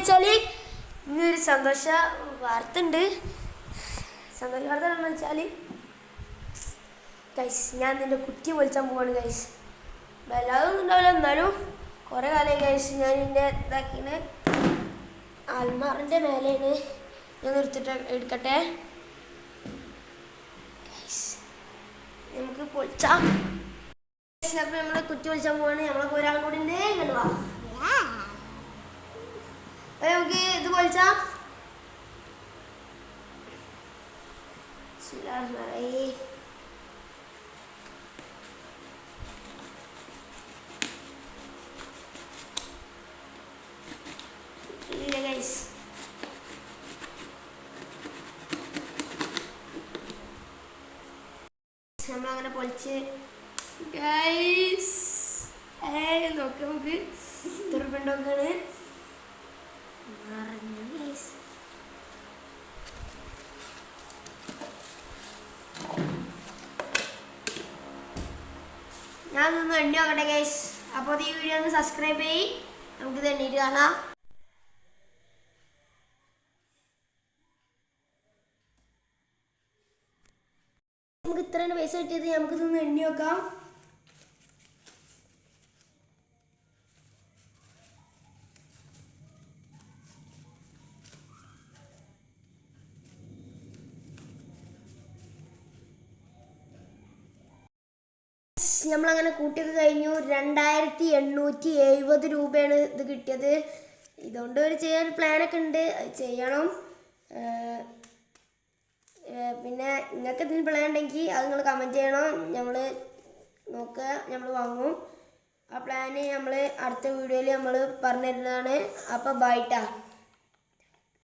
വെച്ചാൽ ഇന്നൊരു സന്തോഷ വാർത്ത ഉണ്ട്. സന്തോഷ വാർത്ത എന്താണെന്ന് വെച്ചാൽ ഗൈസ്, ഞാൻ നിൻ്റെ കുറ്റി പൊളിച്ചാൻ പോവാണ് ഗൈസ്. വല്ലാതൊന്നും ഉണ്ടാവില്ല, എന്നാലും കുറേ കാലമായി ഗൈസ് ഞാൻ ഇതിൻ്റെ ഇതാക്കിന് അൽമാറിൻ്റെ മേലെയാണ് ഞാൻ നിർത്തിട്ട് എടുക്കട്ടെ ഗൈസ്. നമുക്ക് പൊളിച്ചാം. അപ്പം നമ്മൾ കുറ്റി പൊളിച്ചാൻ പോവാണ്. നമ്മളൊക്കെ ഒരാളും കൂടി ഉണ്ട്. ഇങ്ങോട്ട് വാ, നമുക്ക് ഇത് പൊളിച്ചാം. നമ്മളങ്ങനെ പൊളിച്ച് ഗൈസ് നോക്കി നമുക്ക് തുറപ്പുണ്ടോക്കാണ് ഞാനൊന്ന് എണ്ണി നോക്കട്ടെ ഗൈസ്. അപ്പോൾ ഈ വീഡിയോ ഒന്ന് സബ്സ്ക്രൈബ് ചെയ്യ്, നമുക്കിത് എണ്ണീട്ട് കാണാം. നമുക്ക് ഇത്രയാണ് പൈസ കിട്ടിയത്. നമുക്കിതൊന്ന് എണ്ണി നോക്കാം. നമ്മളങ്ങനെ കൂട്ടിയൊക്കെ കഴിഞ്ഞു. 2870 രൂപയാണ് ഇത് കിട്ടിയത്. ഇതുകൊണ്ട് ഒരു ചെയ്യാൻ പ്ലാനൊക്കെ ഉണ്ട്, അത് ചെയ്യണം. പിന്നെ നിങ്ങൾക്ക് എന്തെങ്കിലും പ്ലാൻ ഉണ്ടെങ്കിൽ അത് നിങ്ങൾ കമൻറ്റ് ചെയ്യണം. നമ്മൾ നോക്കുക, നമ്മൾ വാങ്ങും. ആ പ്ലാന് നമ്മൾ അടുത്ത വീഡിയോയിൽ നമ്മൾ പറഞ്ഞു തരുന്നതാണ്. അപ്പോൾ ബൈ ട്ടാ.